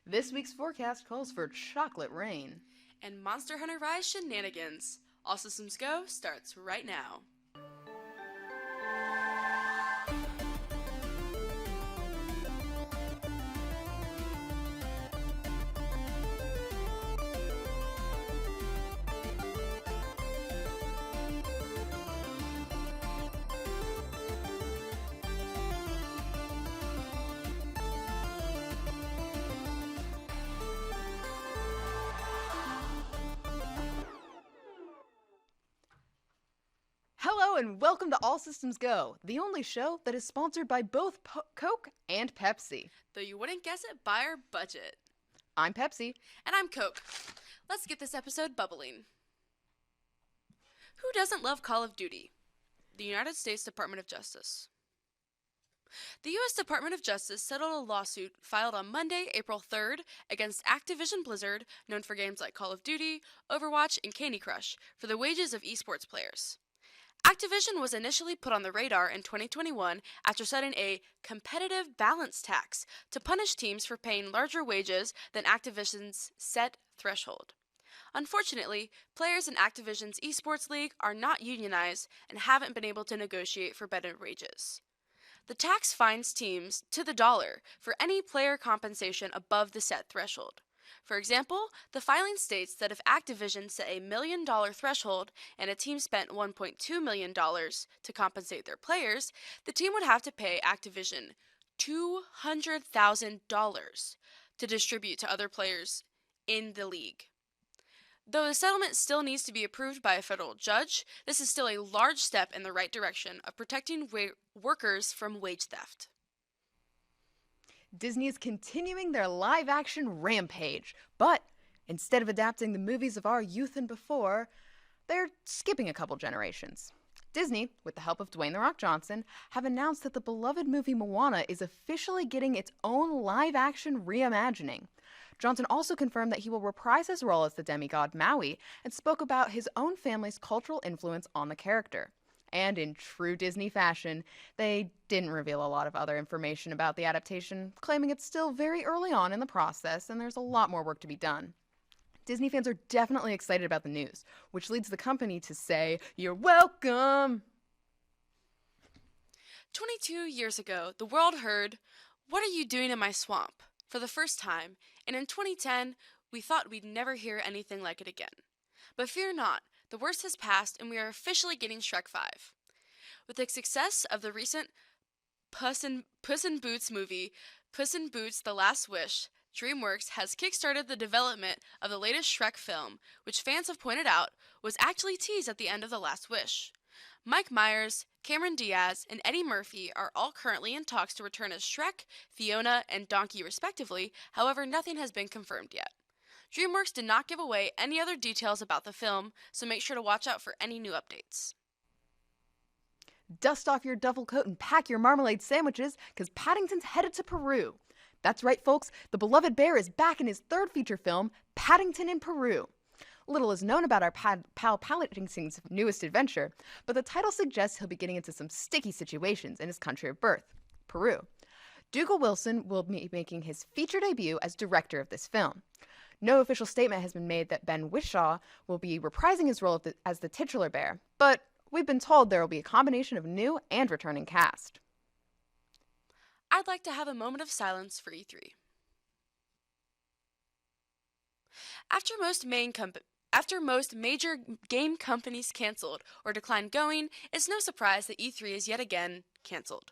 This week's forecast calls for chocolate rain. And Monster Hunter Rise shenanigans. All Systems Go starts right now. Hello and welcome to All Systems Go, the only show that is sponsored by both Coke and Pepsi. Though you wouldn't guess it by our budget. I'm Pepsi. And I'm Coke. Let's get this episode bubbling. Who doesn't love Call of Duty? The United States Department of Justice. The U.S. Department of Justice settled a lawsuit filed on Monday, April 3rd, against Activision Blizzard, known for games like Call of Duty, Overwatch, and Candy Crush, for the wages of esports players. Activision was initially put on the radar in 2021 after setting a competitive balance tax to punish teams for paying larger wages than Activision's set threshold. Unfortunately, players in Activision's esports league are not unionized and haven't been able to negotiate for better wages. The tax fines teams to the dollar for any player compensation above the set threshold. For example, the filing states that if Activision set a $1 million threshold and a team spent $1.2 million to compensate their players, the team would have to pay Activision $200,000 to distribute to other players in the league. Though the settlement still needs to be approved by a federal judge, this is still a large step in the right direction of protecting workers from wage theft. Disney is continuing their live-action rampage, but instead of adapting the movies of our youth and before, they're skipping a couple generations. Disney, with the help of Dwayne "The Rock" Johnson, have announced that the beloved movie Moana is officially getting its own live-action reimagining. Johnson also confirmed that he will reprise his role as the demigod Maui and spoke about his own family's cultural influence on the character. And in true Disney fashion, they didn't reveal a lot of other information about the adaptation, claiming it's still very early on in the process and there's a lot more work to be done. Disney fans are definitely excited about the news, which leads the company to say, "You're welcome!" 22 years ago, the world heard, "What are you doing in my swamp?" for the first time, and in 2010, we thought we'd never hear anything like it again. But fear not. The worst has passed, and we are officially getting Shrek 5. With the success of the recent Puss in Boots movie, Puss in Boots: The Last Wish, DreamWorks has kickstarted the development of the latest Shrek film, which fans have pointed out was actually teased at the end of The Last Wish. Mike Myers, Cameron Diaz, and Eddie Murphy are all currently in talks to return as Shrek, Fiona, and Donkey respectively, however nothing has been confirmed yet. DreamWorks did not give away any other details about the film, so make sure to watch out for any new updates. Dust off your duffel coat and pack your marmalade sandwiches, because Paddington's headed to Peru. That's right, folks, the beloved bear is back in his third feature film, Paddington in Peru. Little is known about our pal Paddington's newest adventure, but the title suggests he'll be getting into some sticky situations in his country of birth, Peru. Dougal Wilson will be making his feature debut as director of this film. No official statement has been made that Ben Whishaw will be reprising his role as the titular bear, but we've been told there will be a combination of new and returning cast. I'd like to have a moment of silence for E3. After most major game companies canceled or declined going, it's no surprise that E3 is yet again canceled.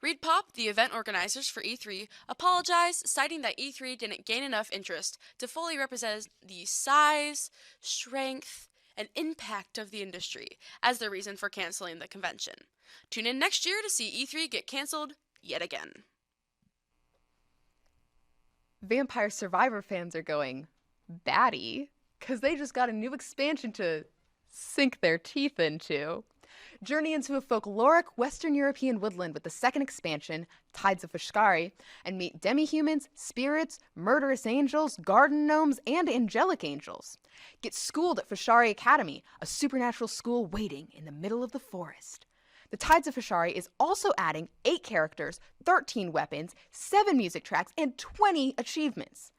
ReedPop, the event organizers for E3, apologized, citing that E3 didn't gain enough interest to fully represent the size, strength, and impact of the industry as the reason for canceling the convention. Tune in next year to see E3 get canceled yet again. Vampire Survivor fans are going batty because they just got a new expansion to sink their teeth into. Journey into a folkloric Western European woodland with the second expansion, Tides of Fishkari, and meet demi-humans, spirits, murderous angels, garden gnomes, and angelic angels. Get schooled at Fishari Academy, a supernatural school waiting in the middle of the forest. The Tides of Fishari is also adding 8 characters, 13 weapons, 7 music tracks, and 20 achievements.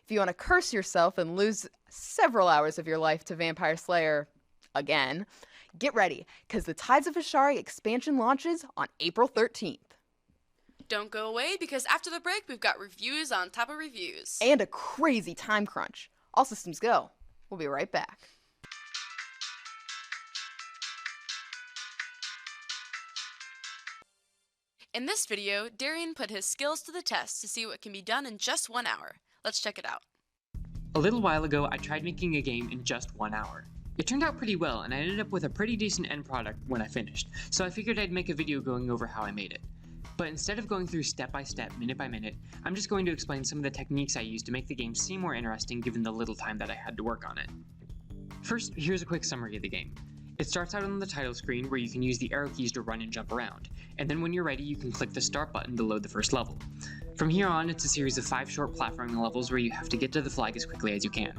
If you want to curse yourself and lose several hours of your life to Vampire Slayer again, get ready, because the Tides of Ashari expansion launches on April 13th. Don't go away, because after the break, we've got reviews on top of reviews. And a crazy time crunch. All systems go. We'll be right back. In this video, Darien put his skills to the test to see what can be done in just 1 hour. Let's check it out. A little while ago, I tried making a game in just 1 hour. It turned out pretty well, and I ended up with a pretty decent end product when I finished, so I figured I'd make a video going over how I made it. But instead of going through step by step, minute by minute, I'm just going to explain some of the techniques I used to make the game seem more interesting given the little time that I had to work on it. First, here's a quick summary of the game. It starts out on the title screen where you can use the arrow keys to run and jump around, and then when you're ready you can click the start button to load the first level. From here on, it's a series of 5 short platforming levels where you have to get to the flag as quickly as you can.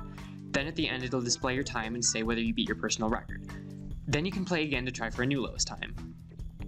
Then at the end it'll display your time and say whether you beat your personal record. Then you can play again to try for a new lowest time.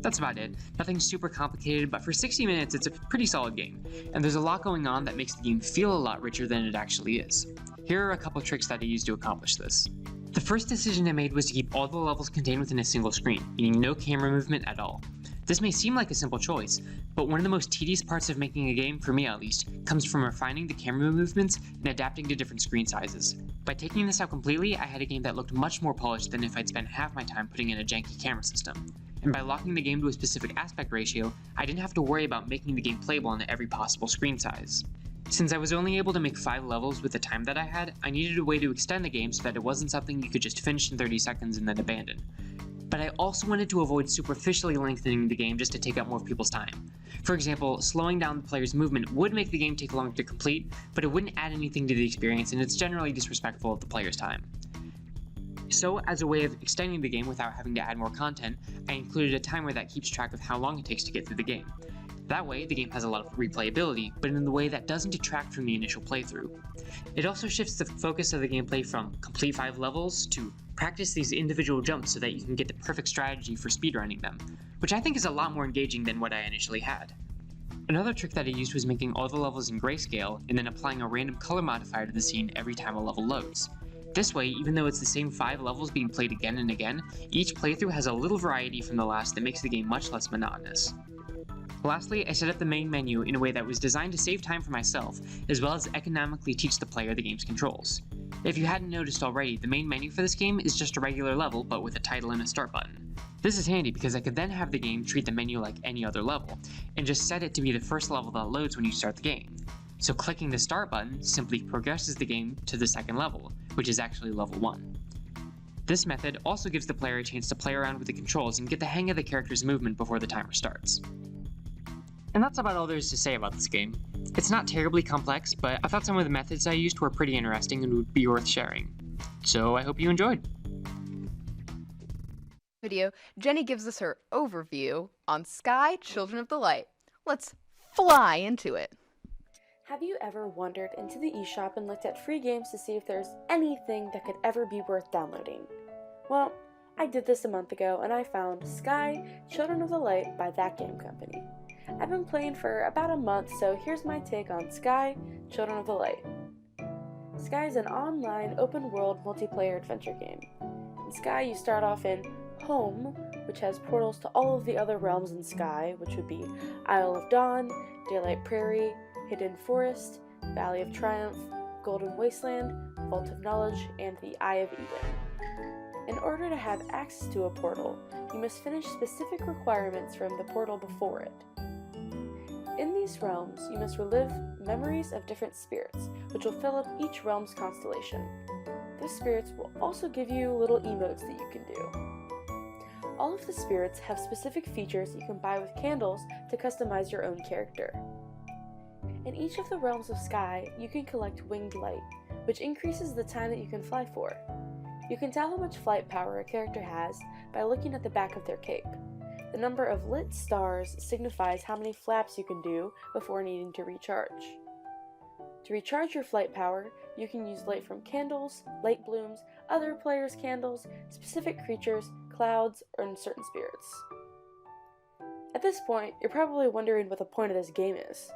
That's about it. Nothing super complicated, but for 60 minutes it's a pretty solid game, and there's a lot going on that makes the game feel a lot richer than it actually is. Here are a couple tricks that I used to accomplish this. The first decision I made was to keep all the levels contained within a single screen, meaning no camera movement at all. This may seem like a simple choice, but one of the most tedious parts of making a game, for me at least, comes from refining the camera movements and adapting to different screen sizes. By taking this out completely, I had a game that looked much more polished than if I'd spent half my time putting in a janky camera system. And by locking the game to a specific aspect ratio, I didn't have to worry about making the game playable on every possible screen size. Since I was only able to make 5 levels with the time that I had, I needed a way to extend the game so that it wasn't something you could just finish in 30 seconds and then abandon. But I also wanted to avoid superficially lengthening the game just to take up more people's time. For example, slowing down the player's movement would make the game take longer to complete, but it wouldn't add anything to the experience, and it's generally disrespectful of the player's time. So, as a way of extending the game without having to add more content, I included a timer that keeps track of how long it takes to get through the game. That way, the game has a lot of replayability, but in a way that doesn't detract from the initial playthrough. It also shifts the focus of the gameplay from complete 5 levels to practice these individual jumps so that you can get the perfect strategy for speedrunning them, which I think is a lot more engaging than what I initially had. Another trick that I used was making all the levels in grayscale and then applying a random color modifier to the scene every time a level loads. This way, even though it's the same 5 levels being played again and again, each playthrough has a little variety from the last that makes the game much less monotonous. Lastly, I set up the main menu in a way that was designed to save time for myself, as well as economically teach the player the game's controls. If you hadn't noticed already, the main menu for this game is just a regular level, but with a title and a start button. This is handy because I could then have the game treat the menu like any other level, and just set it to be the first level that loads when you start the game. So clicking the start button simply progresses the game to the second level, which is actually level 1. This method also gives the player a chance to play around with the controls and get the hang of the character's movement before the timer starts. And that's about all there is to say about this game. It's not terribly complex, but I thought some of the methods I used were pretty interesting and would be worth sharing. So I hope you enjoyed. Video, Jenny gives us her overview on Sky, Children of the Light. Let's fly into it. Have you ever wandered into the eShop and looked at free games to see if there's anything that could ever be worth downloading? Well, I did this a month ago and I found Sky, Children of the Light by That Game Company. I've been playing for about a month, so here's my take on Sky, Children of the Light. Sky is an online, open-world, multiplayer adventure game. In Sky, you start off in Home, which has portals to all of the other realms in Sky, which would be Isle of Dawn, Daylight Prairie, Hidden Forest, Valley of Triumph, Golden Wasteland, Vault of Knowledge, and the Eye of Eden. In order to have access to a portal, you must finish specific requirements from the portal before it. In these realms, you must relive memories of different spirits, which will fill up each realm's constellation. Those spirits will also give you little emotes that you can do. All of the spirits have specific features you can buy with candles to customize your own character. In each of the realms of Sky, you can collect winged light, which increases the time that you can fly for. You can tell how much flight power a character has by looking at the back of their cape. The number of lit stars signifies how many flaps you can do before needing to recharge. To recharge your flight power, you can use light from candles, light blooms, other players' candles, specific creatures, clouds, or certain spirits. At this point, you're probably wondering what the point of this game is.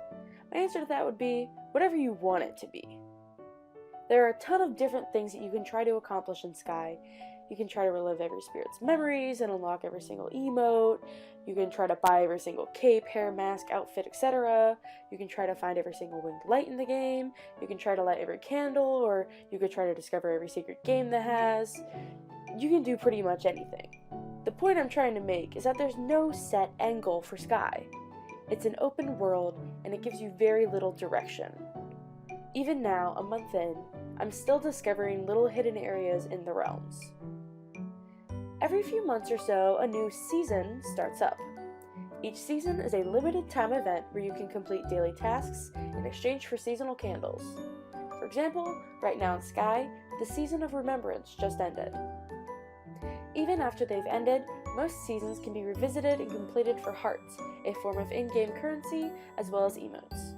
My answer to that would be, whatever you want it to be. There are a ton of different things that you can try to accomplish in Sky. You can try to relive every spirit's memories and unlock every single emote. You can try to buy every single cape, hair, mask, outfit, etc. You can try to find every single winged light in the game. You can try to light every candle, or you could try to discover every secret game that has. You can do pretty much anything. The point I'm trying to make is that there's no set end goal for Sky. It's an open world, and it gives you very little direction. Even now, a month in, I'm still discovering little hidden areas in the realms. Every few months or so, a new season starts up. Each season is a limited time event where you can complete daily tasks in exchange for seasonal candles. For example, right now in Sky, the Season of Remembrance just ended. Even after they've ended, most seasons can be revisited and completed for hearts, a form of in-game currency, as well as emotes.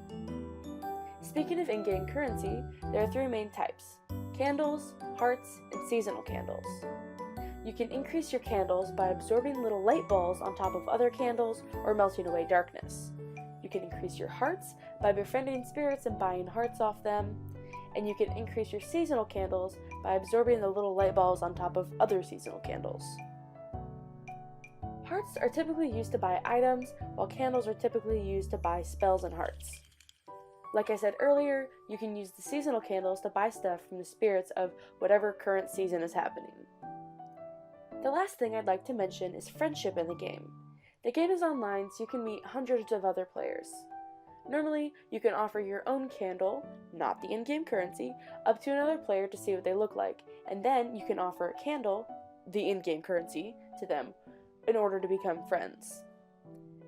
Speaking of in-game currency, there are 3 main types: candles, hearts, and seasonal candles. You can increase your candles by absorbing little light balls on top of other candles or melting away darkness. You can increase your hearts by befriending spirits and buying hearts off them. And you can increase your seasonal candles by absorbing the little light balls on top of other seasonal candles. Hearts are typically used to buy items, while candles are typically used to buy spells and hearts. Like I said earlier, you can use the seasonal candles to buy stuff from the spirits of whatever current season is happening. The last thing I'd like to mention is friendship in the game. The game is online, so you can meet hundreds of other players. Normally, you can offer your own candle, not the in-game currency, up to another player to see what they look like, and then you can offer a candle, the in-game currency, to them in order to become friends.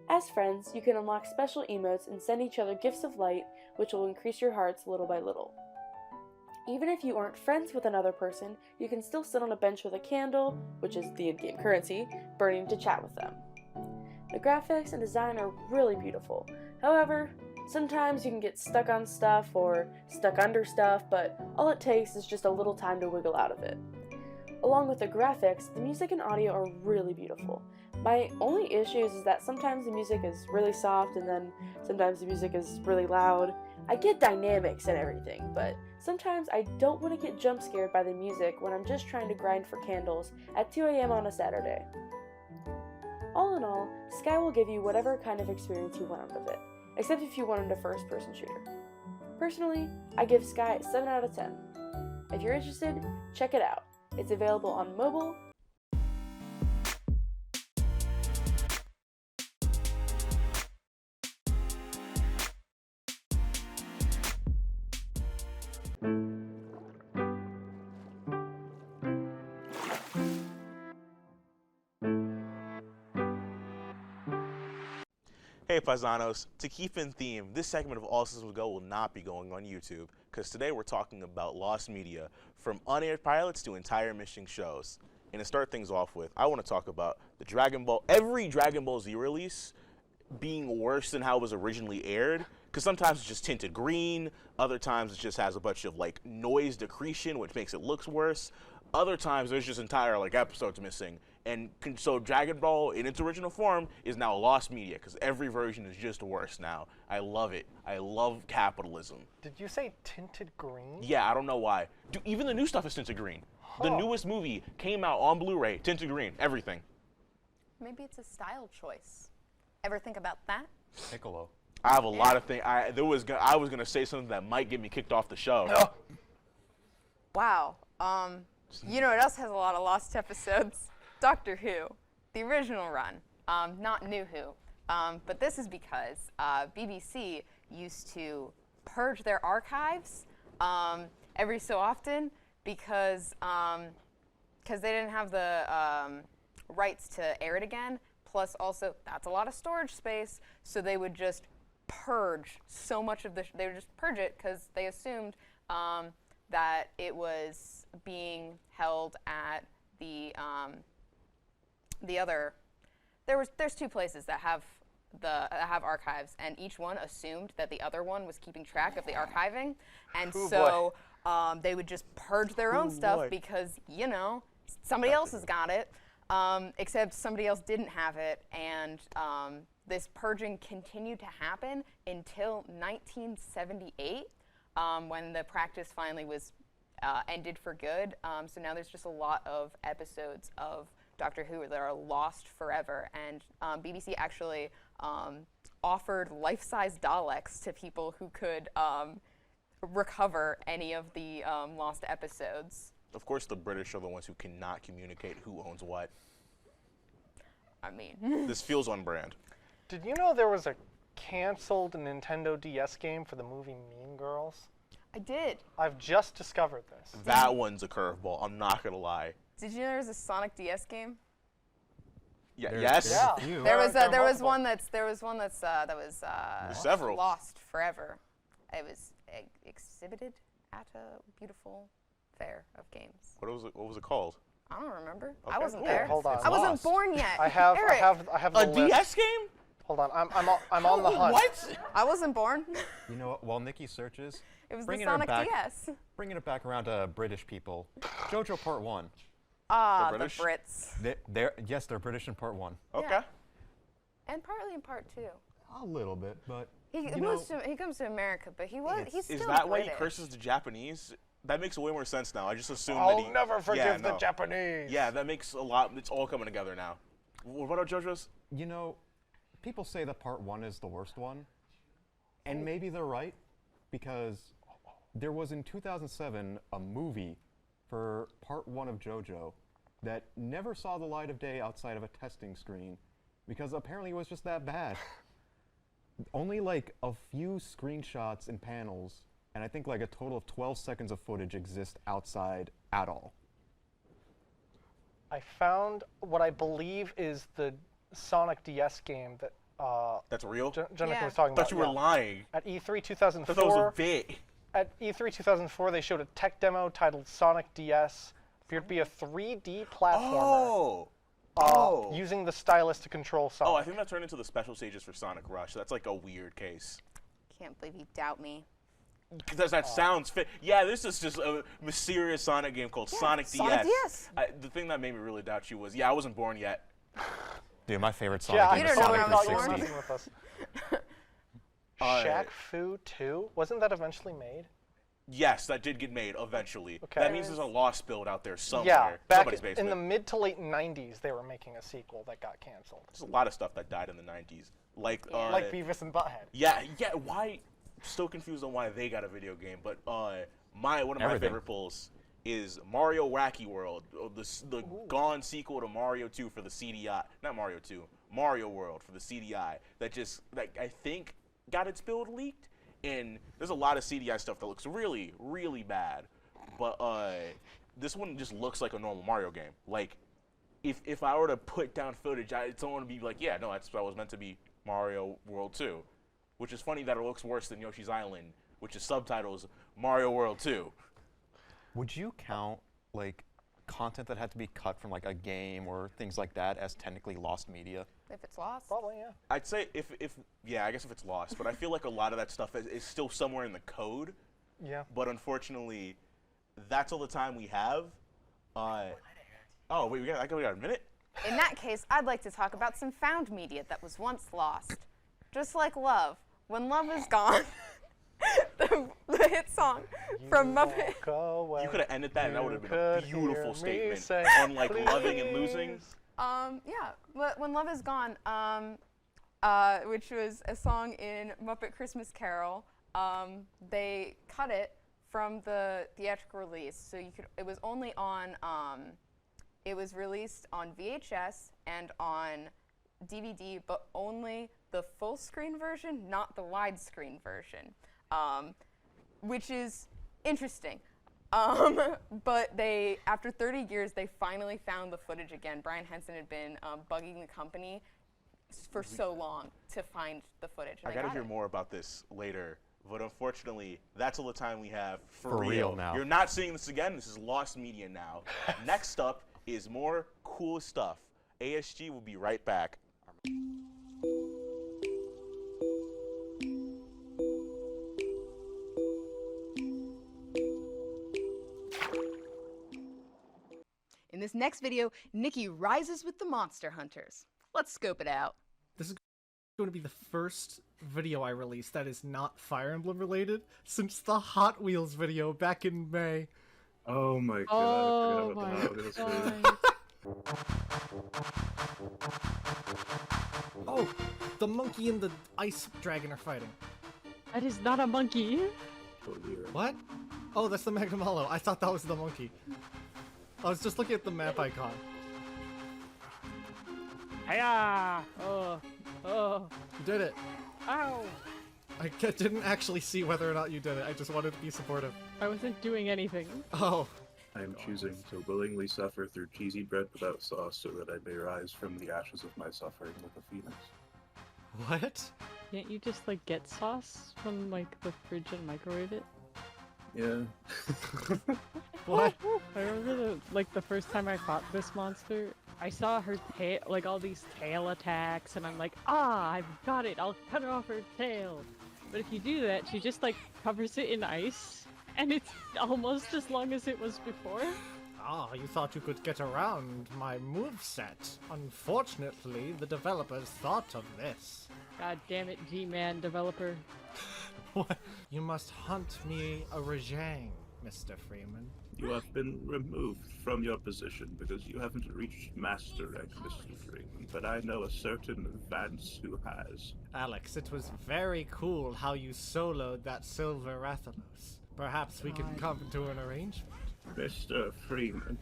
As friends, you can unlock special emotes and send each other gifts of light, which will increase your hearts little by little. Even if you aren't friends with another person, you can still sit on a bench with a candle, which is the in-game currency, burning to chat with them. The graphics and design are really beautiful. However, sometimes you can get stuck on stuff or stuck under stuff, but all it takes is just a little time to wiggle out of it. Along with the graphics, the music and audio are really beautiful. My only issue is that sometimes the music is really soft and then sometimes the music is really loud. I get dynamics and everything, but sometimes I don't want to get jump scared by the music when I'm just trying to grind for candles at 2 a.m. on a Saturday. All in all, Sky will give you whatever kind of experience you want out of it, except if you wanted a first-person shooter. Personally, I give Sky a 7 out of 10. If you're interested, check it out. It's available on mobile. Hey Paisanos, to keep in theme, this segment of All Systems Go will not be going on YouTube, because today we're talking about lost media, from unaired pilots to entire missing shows. And to start things off with, I want to talk about every Dragon Ball Z release being worse than how it was originally aired, because sometimes it's just tinted green, other times it just has a bunch of like noise decretion, which makes it look worse. Other times there's just entire like episodes missing. And so Dragon Ball in its original form is now lost media because every version is just worse now. I love it. I love capitalism. Did you say tinted green? Yeah, I don't know why. Dude, even the new stuff is tinted green. The newest movie came out on Blu-ray, tinted green, everything. Maybe it's a style choice. Ever think about that? Piccolo. I have a lot of things. I was gonna say something that might get me kicked off the show. Wow. You know what else has a lot of lost episodes? Doctor Who, the original run, not New Who. But this is because BBC used to purge their archives every so often because they didn't have the rights to air it again. Plus, also, that's a lot of storage space, so they would just purge so much of they would just purge it because they assumed that it was being held at the other. There's 2 places that have archives, and each one assumed that the other one was keeping track of the archiving, and they would just purge their own stuff because somebody else has got it, except somebody else didn't have it, and this purging continued to happen until 1978, when the practice finally was ended for good. So now there's just a lot of episodes of Doctor Who that are lost forever. And BBC actually offered life-size Daleks to people who could recover any of the lost episodes. Of course, the British are the ones who cannot communicate who owns what. I mean, This feels on brand. Did you know there was a canceled Nintendo DS game for the movie Mean Girls? I did. I've just discovered this. That one's a curveball. I'm not gonna lie. Did you know there was a Sonic DS game? Yeah. There's Yes. Yeah. a few. There was multiple. one that was several. lost forever. It was exhibited at a beautiful fair of games. What was it called? I don't remember. Okay, I wasn't cool. there. Hold on. I wasn't lost. born yet. I have Eric, the A list. DS game? Hold on. I'm on the hunt. What? I wasn't born. You know what? While Nikki searches, It was Bringing the her Sonic back. DS. bringing it back around to British people, JoJo Part 1. Ah, The the British? Brits. Yes, they're British in Part 1. Okay. Yeah. And partly in part 2. A little bit, but He you know, comes to America, but he's still Is that why he British. curses the Japanese? That makes way more sense now. I just assumed that I'll he. never forgive yeah, the no. Japanese. Yeah, that makes a lot. It's all coming together now. What about JoJo's? you know, people say that Part 1 is the worst one, and maybe they're right, because there was in 2007 a movie for Part 1 of JoJo that never saw the light of day outside of a testing screen, because apparently it was just that bad. Only like a few screenshots and panels, and I think like a total of 12 seconds of footage exist outside at all. I found what I believe is the Sonic DS game that That's real? Jenica Yeah. was talking I about. thought you were yeah. lying. At E3 I thought that 2004, was a bit. at E3 2004, they showed a tech demo titled Sonic DS. Appeared to be a 3D platformer Oh. using the stylus to control Sonic. Oh, I think that turned into the special stages for Sonic Rush. That's like a weird case. Can't believe you doubt me. Because that sounds fit. Yeah, this is just a mysterious Sonic game called Sonic Sonic DS. DS. The thing that made me really doubt you was, I wasn't born yet. Dude, my favorite Sonic yeah, game You is don't know Sonic when I was thought you were 360. messing with us. Uh, Shaq Fu 2? Wasn't that eventually made? Yes, that did get made eventually. Okay. That means there's a lost build out there somewhere. Yeah, back Somebody's in basement. the mid to late 90s, they were making a sequel that got canceled. There's a lot of stuff that died in the 90s. Like, Like Beavis and Butthead. yeah, why? Still confused on why they got a video game, but one of my Everything. favorite pulls is Mario Wacky World, the gone sequel to Mario 2 for the CDI. Not Mario 2, Mario World for the CDI. That just, like, I think got its build leaked, and there's a lot of CDI stuff that looks really, really bad. But this one just looks like a normal Mario game. Like, if I were to put down footage, it's only to be like, yeah, no, that was meant to be Mario World 2. Which is funny that it looks worse than Yoshi's Island, which is subtitles Mario World 2. Would you count like content that had to be cut from like a game or things like that as technically lost media? If it's lost. Probably, yeah. I'd say I guess if it's lost, but I feel like a lot of that stuff is still somewhere in the code. Yeah. But unfortunately, that's all the time we have. Wait, we got a minute? In that case, I'd like to talk about some found media that was once lost. Just like love. When love is gone, the hit song from Muppet. You could have ended that, and that would have been a beautiful statement say, on like loving and losing. Yeah, When Love Is Gone, which was a song in Muppet Christmas Carol, they cut it from the theatrical release, so it was only on, it was released on VHS and on DVD, but only the full screen version, not the widescreen version, which is interesting. But after 30 years, they finally found the footage again. Brian Henson had been bugging the company for so long to find the footage. I And gotta they hear got it. more about this later, but unfortunately, that's all the time we have for For real now. You're not seeing this again. This is lost media now. Next up is more cool stuff. ASG will be right back. In this next video, Nikki rises with the monster hunters. Let's scope it out. This is going to be the first video I release that is not Fire Emblem related since the Hot Wheels video back in May. Oh my god, Oh I forgot my about the house. god. Oh, the monkey and the ice dragon are fighting. That is not a monkey. Oh dear. What? Oh, that's the Magnamallow. I thought that was the monkey. I was just looking at the map icon. Hiya! Oh. You did it. Ow! I didn't actually see whether or not you did it. I just wanted to be supportive. I wasn't doing anything. Oh. I am choosing to willingly suffer through cheesy bread without sauce so that I may rise from the ashes of my suffering like a phoenix. What? Can't you just like get sauce from like the fridge and microwave it? Yeah. What? I remember the first time I fought this monster, I saw her tail, like all these tail attacks, and I'm like, ah, I've got it, I'll cut off her tail. But if you do that, she just like covers it in ice, and it's almost as long as it was before. Ah, you thought you could get around my moveset. Unfortunately, the developers thought of this. God damn it, G-Man developer. What? You must hunt me a Rajang, Mr. Freeman. You have been removed from your position because you haven't reached Master rank, Mr. Freeman, but I know a certain Vance who has. Alex, it was very cool how you soloed that Silver Rathalos. Perhaps we can come to an arrangement. Mr. Freeman,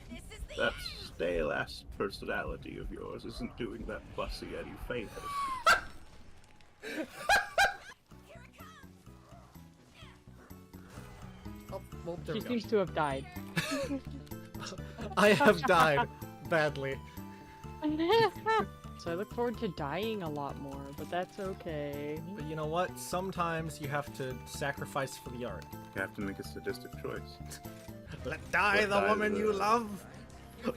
that stale-ass personality of yours isn't doing that bussy any favors. Oh, well, there She we go. seems to have died. I have died badly. So I look forward to dying a lot more, but that's okay. But you know what? Sometimes you have to sacrifice for the art. You have to make a sadistic choice. Let die Let the die woman the- you love,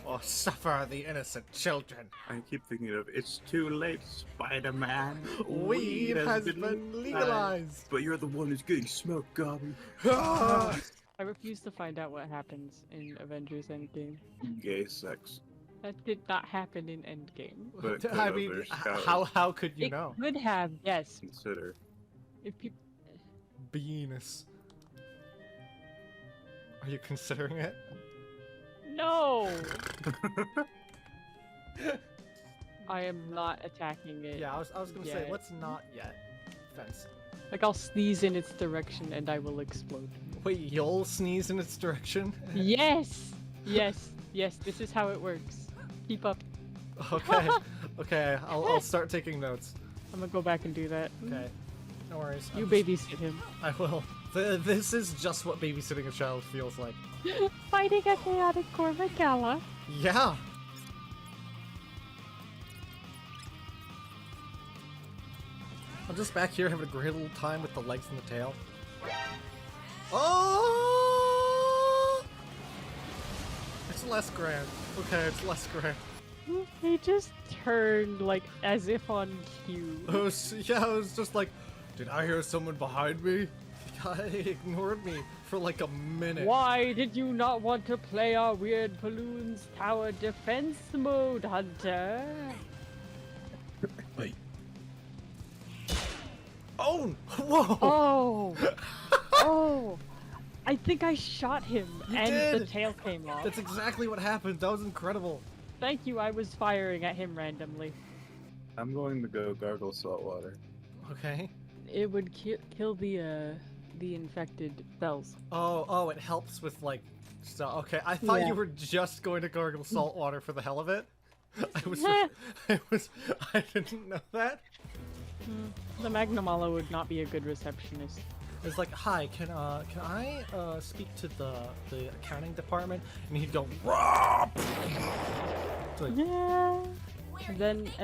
or suffer the innocent children. I keep thinking of It's Too Late, Spider-Man. Weed has been legalized. But you're the one who's getting smoked, Gobby. I refuse to find out what happens in Avengers Endgame. Gay sex. That did not happen in Endgame. But could I mean, others how could you It know? could have, yes. consider? If people, Venus. Are you considering it? no. I am not attacking it. Yeah, I was gonna say, yet. let's not yet. Fence. Like I'll sneeze in its direction and I will explode. Wait, you'll sneeze in its direction? Yes, yes, yes. This is how it works. Keep up. Okay, okay, I'll start taking notes. I'm gonna go back and do that. Okay, no worries. You I'm babysit him. I will. This is just what babysitting a child feels like. Fighting a chaotic Corvacala. Yeah. I'm just back here having a great little time with the legs and the tail. Oh! It's less grand. Okay, it's less grand. He just turned like as if on cue. Yeah, I was just like, did I hear someone behind me? The guy ignored me for like a minute. Why did you not want to play our weird balloons tower defense mode, Hunter? Wait. Oh! Whoa! Oh! Oh! I think I shot him You and the did! tail came off. That's exactly what happened. That was incredible. Thank you, I was firing at him randomly. I'm going to go gargle salt water. Okay. It would kill the infected cells. Oh, it helps with like stuff. Okay, I thought Yeah. you were just going to gargle salt water for the hell of it. I didn't know that. The Magnamala would not be a good receptionist. It's like, hi, can I speak to the accounting department? And he'd go, "Rah!" It's like, Yeah. And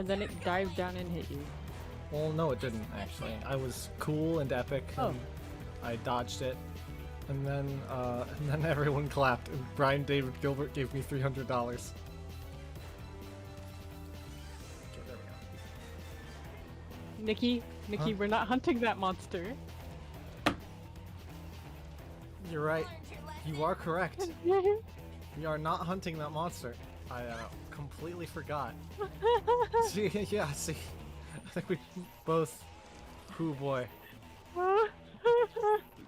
then it dived down and hit you. well, no, it didn't actually. I was cool and epic. Oh. And I dodged it, and then everyone clapped, and Brian David Gilbert gave me $300. Okay, there we go. Nikki, Huh? we're not hunting that monster. You're right. You are correct. We are not hunting that monster. I completely forgot. See, yeah, see. I think we both. Oh boy.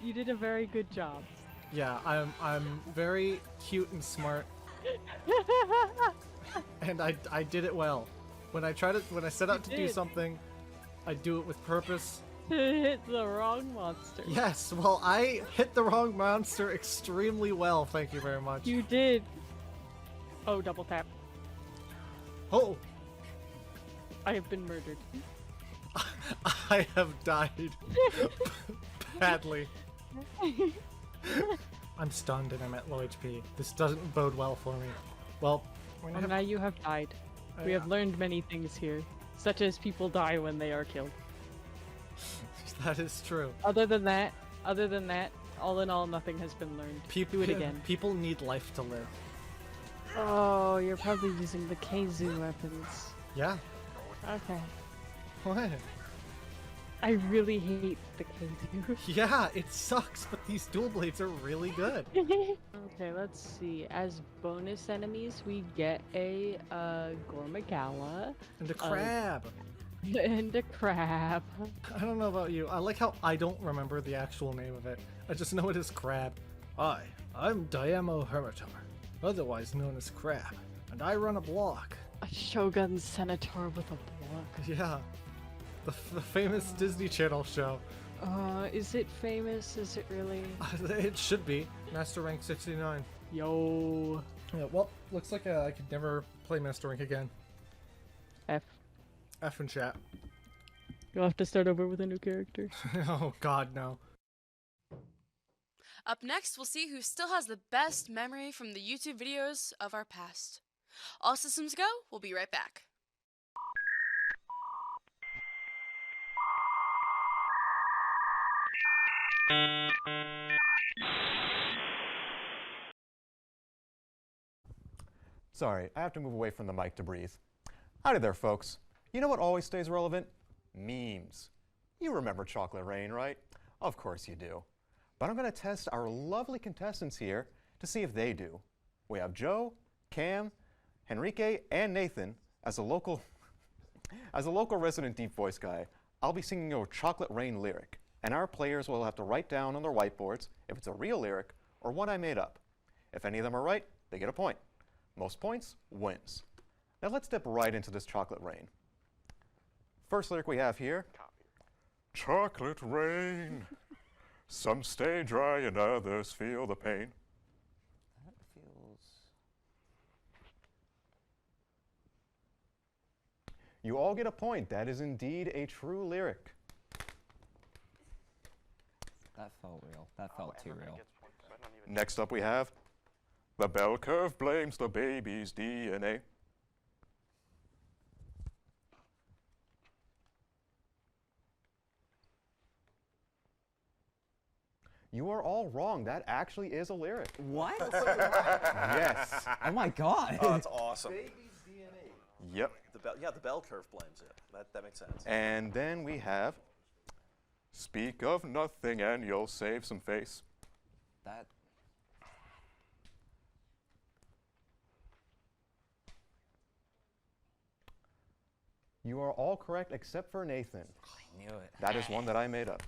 You did a very good job. Yeah, I'm very cute and smart, and I did it well. When I set out to do did. something, I do it with purpose. Hit the wrong monster. Yes, well, I hit the wrong monster extremely well. Thank you very much. You did. Oh, double tap. Oh, I have been murdered. I have died badly. I'm stunned and I'm at low HP. This doesn't bode well for me. Well, Well, now you have died. We have learned many things here, such as people die when they are killed. that is true. Other than that, all in all, nothing has been learned. Do it again. People need life to live. Oh, you're probably using the Keizu weapons. Yeah. Okay. What? I really hate the Keizu. Yeah, it sucks, but these dual blades are really good. Okay, let's see. As bonus enemies, we get a Gormagala. And a crab. And a crab. I don't know about you. I like how I don't remember the actual name of it. I just know it as crab. Hi, I'm Diamo Hermitar, otherwise known as Crab, and I run a blog. A Shogun Senator with a block. Yeah, the famous Disney Channel show. Is it famous? Is it really? It should be. Master Rank 69. Yo. Yeah, well, looks like I could never play Master Rank again. F. F in chat. You'll have to start over with a new character. Oh god, no. Up next, we'll see who still has the best memory from the YouTube videos of our past. All systems go, we'll be right back. Sorry, I have to move away from the mic to breathe. Howdy there, folks. You know what always stays relevant? Memes. You remember Chocolate Rain, right? Of course you do. But I'm going to test our lovely contestants here to see if they do. We have Joe, Cam, Henrique, and Nathan as a local resident deep voice guy. I'll be singing a Chocolate Rain lyric, and our players will have to write down on their whiteboards if it's a real lyric or one I made up. If any of them are right, they get a point. Most points wins. Now let's dip right into this Chocolate Rain. First lyric we have here. Chocolate rain. Some stay dry and others feel the pain. That feels... You all get a point. That is indeed a true lyric. That felt real. That felt too real. Next up we have, the bell curve blames the baby's DNA. You are all wrong. That actually is a lyric. What? Yes. Oh my god. Oh, that's awesome. Baby's DNA. Yep. The bell curve blames it. That makes sense. And then we have, speak of nothing and you'll save some face. That... You are all correct except for Nathan. I knew it. That is one that I made up.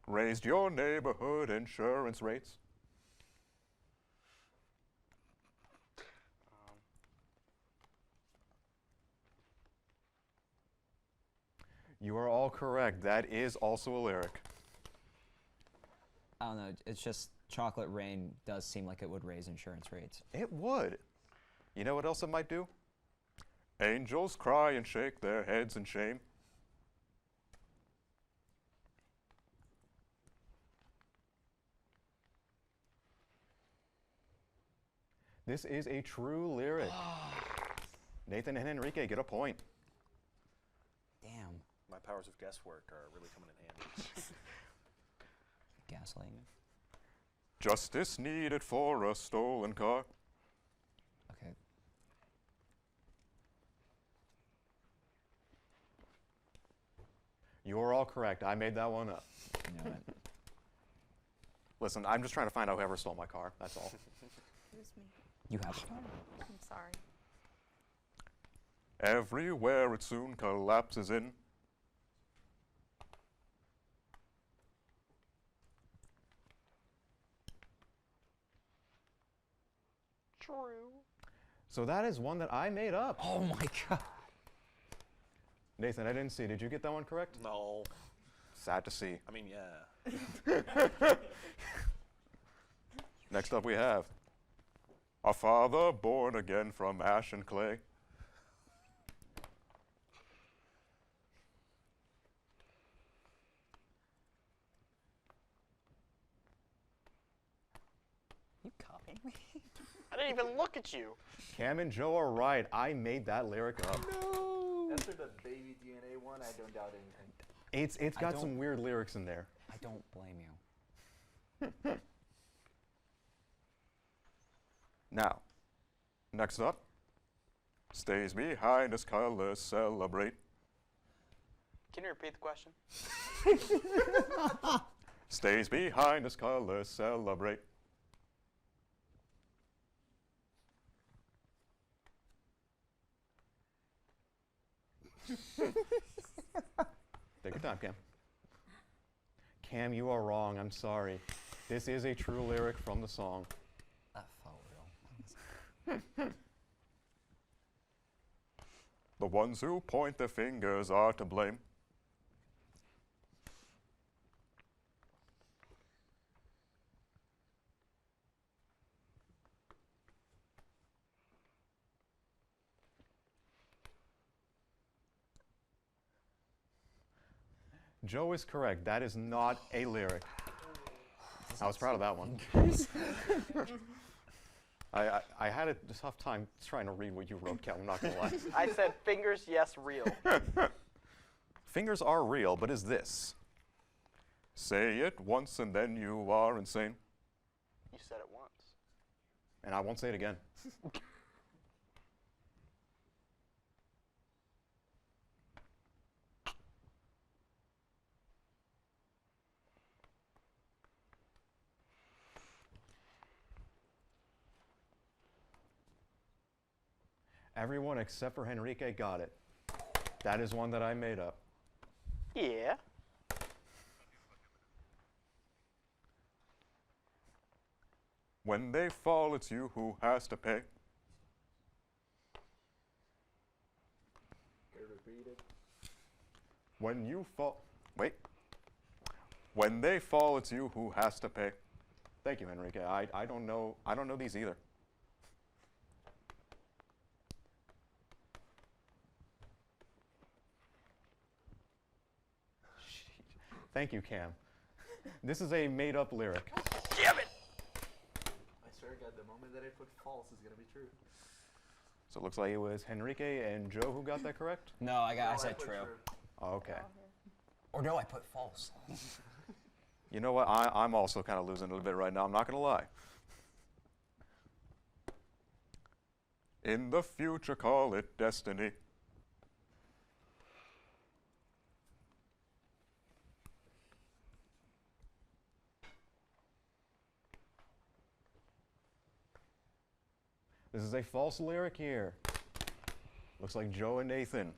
Raised your neighborhood insurance rates. You are all correct. That is also a lyric. I don't know. It's just Chocolate Rain does seem like it would raise insurance rates. It would. You know what else it might do? Angels cry and shake their heads in shame. This is a true lyric. Nathan and Enrique get a point. Damn. My powers of guesswork are really coming in handy. Gaslighting. Justice needed for a stolen car. Okay. You're all correct. I made that one up. You know it. Listen, I'm just trying to find out whoever stole my car. That's all. It was me. You have a car? I'm sorry. Everywhere it soon collapses in. true. So that is one that I made up. Oh my god. Nathan, I didn't see. Did you get that one correct? No. Sad to see. I mean, yeah. Next up we have a father born again from ash and clay. You copying me? I didn't even look at you. Cam and Joe are right. I made that lyric up. No. After the baby DNA one, I don't doubt anything. It's got some weird lyrics in there. I don't blame you. Now, next up, stays behind us, colors celebrate. Can you repeat the question? Stays behind us, colors celebrate. Take your time, Cam. Cam, you are wrong. I'm sorry. This is a true lyric from the song. That felt real. The ones who point their fingers are to blame. Joe is correct. That is not a lyric. I was proud of that one. I had a tough time trying to read what you wrote, Cal. I'm not going to lie. I said fingers, yes, real. Fingers are real, but is this? Say it once and then you are insane. You said it once. And I won't say it again. Everyone except for Henrique got it. That is one that I made up. Yeah. When they fall, it's you who has to pay. Can you repeat it? When you fall, wait. When they fall, it's you who has to pay. Thank you, Enrique. I don't know these either. Thank you, Cam. This is a made-up lyric. Damn it! I swear to God, the moment that I put false is gonna be true. So it looks like it was Henrique and Joe who got that correct? No, I said put true. Oh, okay. Or no, I put false. You know what? I'm also kind of losing a little bit right now. I'm not going to lie. In the future, call it destiny. This is a false lyric here. Looks like Joe and Nathan.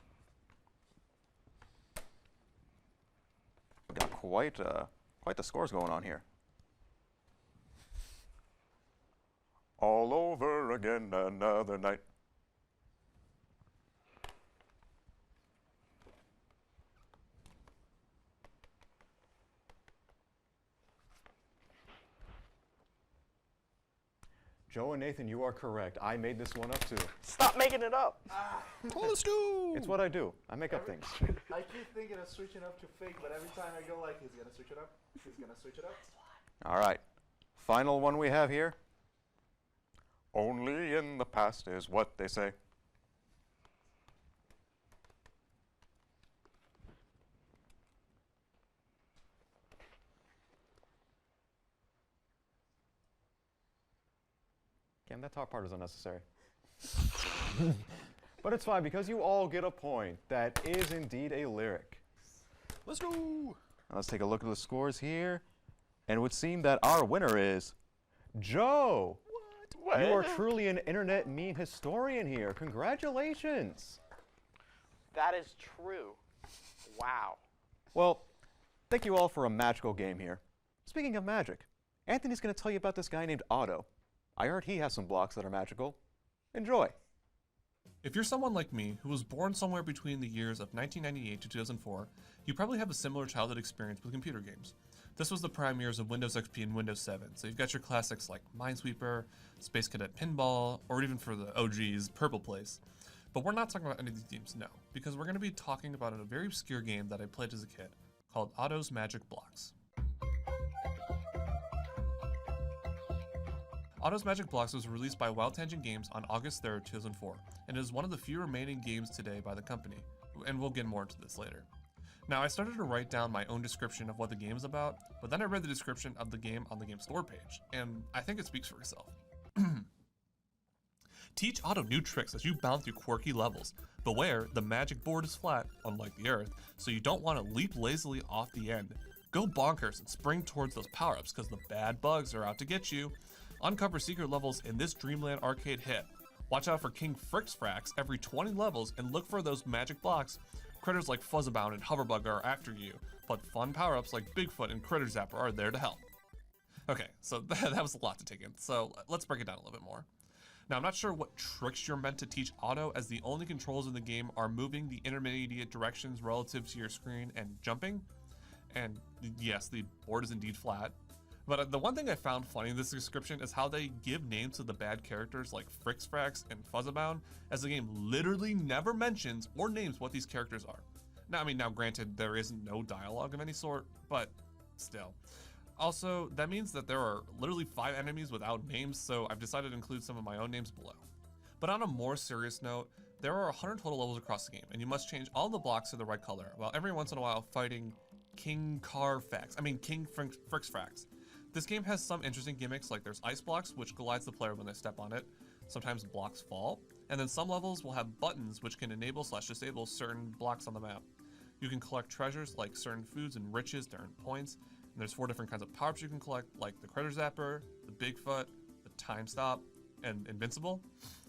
We got quite the scores going on here. All over again another night. Joe and Nathan, you are correct. I made this one up too. Stop making it up. Let's do. It's what I do. I make up things. I keep thinking of switching up to fake, but every time I go like, he's gonna switch it up. He's gonna switch it up. All right. Final one we have here. Only in the past is what they say. Cam, that top part is unnecessary. But it's fine because you all get a point. That is indeed a lyric. Let's go. Now let's take a look at the scores here. And it would seem that our winner is Joe. What? You are truly an internet meme historian here. Congratulations. That is true. Wow. Well, thank you all for a magical game here. Speaking of magic, Anthony's going to tell you about this guy named Otto. I heard he has some blocks that are magical. Enjoy. If you're someone like me who was born somewhere between the years of 1998 to 2004, you probably have a similar childhood experience with computer games. This was the prime years of Windows XP and Windows 7, so you've got your classics like Minesweeper, Space Cadet Pinball, or even for the OGs, Purple Place. But we're not talking about any of these games, no, because we're going to be talking about a very obscure game that I played as a kid, called Otto's Magic Blocks. Otto's Magic Blocks was released by Wild Tangent Games on August 3rd, 2004, and is one of the few remaining games today by the company, and we'll get more into this later. Now, I started to write down my own description of what the game is about, but then I read the description of the game on the game store page, and I think it speaks for itself. Teach Otto new tricks as you bound through quirky levels. Beware, the magic board is flat, unlike the Earth, so you don't want to leap lazily off the end. Go bonkers and spring towards those power-ups because the bad bugs are out to get you. Uncover secret levels in this Dreamland arcade hit. Watch out for King Frixfrax every 20 levels and look for those magic blocks. Critters like Fuzzabound and Hoverbug are after you, but fun power-ups like Bigfoot and Critter Zapper are there to help. Okay, so that was a lot to take in, so let's break it down a little bit more. Now, I'm not sure what tricks you're meant to teach Otto, as the only controls in the game are moving the intermediate directions relative to your screen and jumping. And yes, the board is indeed flat. But the one thing I found funny in this description is how they give names to the bad characters like Frixfrax and Fuzzabound, as the game literally never mentions or names what these characters are. Now granted, there is no dialogue of any sort, but still. Also, that means that there are literally 5 enemies without names, so I've decided to include some of my own names below. But on a more serious note, there are 100 total levels across the game, and you must change all the blocks to the right color, while every once in a while fighting King Frixfrax. This game has some interesting gimmicks, like there's ice blocks, which glides the player when they step on it. Sometimes blocks fall, and then some levels will have buttons which can enable/disable certain blocks on the map. You can collect treasures like certain foods and riches to earn points, and there's 4 different kinds of power-ups you can collect, like the Critter Zapper, the Bigfoot, the Time Stop, and Invincible.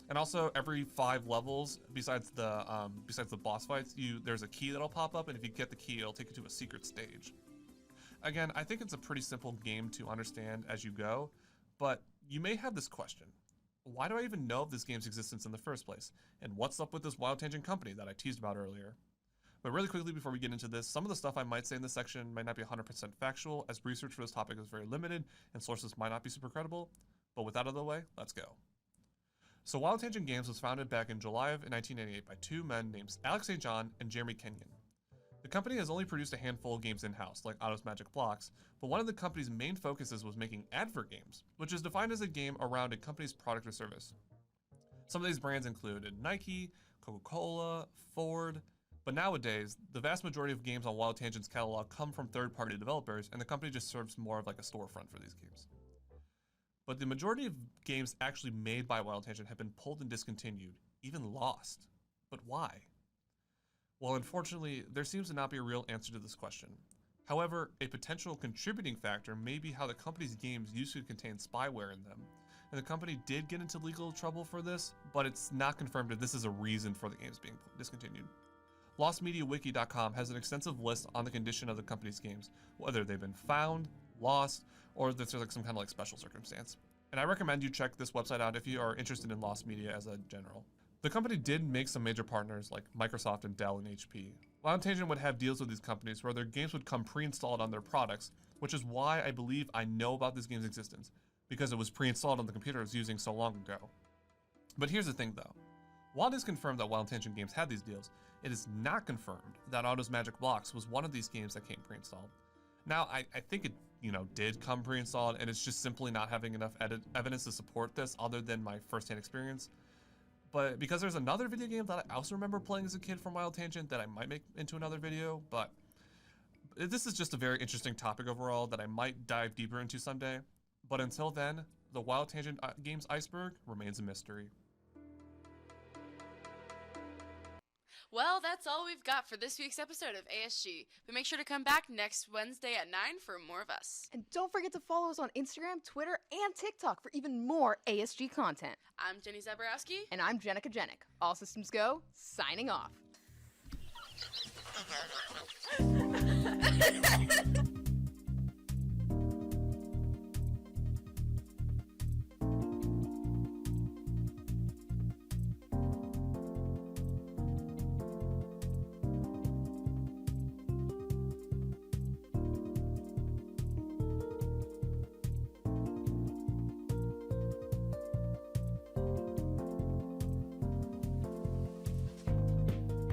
And also, every 5 levels, besides the boss fights, there's a key that'll pop up, and if you get the key, it'll take you to a secret stage. Again, I think it's a pretty simple game to understand as you go, but you may have this question. Why do I even know of this game's existence in the first place? And what's up with this Wild Tangent company that I teased about earlier? But really quickly before we get into this, some of the stuff I might say in this section might not be 100% factual, as research for this topic is very limited and sources might not be super credible. But with that out of the way, let's go. So Wild Tangent Games was founded back in July of 1988 by 2 men named Alex St. John and Jeremy Kenyon. The company has only produced a handful of games in-house, like Otto's Magic Blocks, but one of the company's main focuses was making advert games, which is defined as a game around a company's product or service. Some of these brands included Nikki, Coca-Cola, Ford, but nowadays, the vast majority of games on Wild Tangent's catalog come from third-party developers, and the company just serves more of like a storefront for these games. But the majority of games actually made by Wild Tangent have been pulled and discontinued, even lost. But why? Well, unfortunately, there seems to not be a real answer to this question. However, a potential contributing factor may be how the company's games used to contain spyware in them, and the company did get into legal trouble for this, but it's not confirmed if this is a reason for the games being discontinued. LostMediaWiki.com has an extensive list on the condition of the company's games, whether they've been found, lost, or if there's like some kind of like special circumstance. And I recommend you check this website out if you are interested in Lost Media as a general. The company did make some major partners like Microsoft and Dell and HP. Wild Tangent would have deals with these companies where their games would come pre-installed on their products, which is why I believe I know about this game's existence, because it was pre-installed on the computer I was using so long ago. But here's the thing though. While it is confirmed that Wild Tangent Games had these deals, it is not confirmed that Otto's Magic Blocks was one of these games that came pre-installed. Now, I think it, did come pre-installed, and it's just simply not having enough evidence to support this other than my first-hand experience. But because there's another video game that I also remember playing as a kid from Wild Tangent that I might make into another video, but this is just a very interesting topic overall that I might dive deeper into someday. But until then, the Wild Tangent Games iceberg remains a mystery. Well, that's all we've got for this week's episode of ASG. But make sure to come back next Wednesday at 9 for more of us. And don't forget to follow us on Instagram, Twitter, and TikTok for even more ASG content. I'm Jenny Zaborowski. And I'm Jenica Jenick. All systems go, signing off.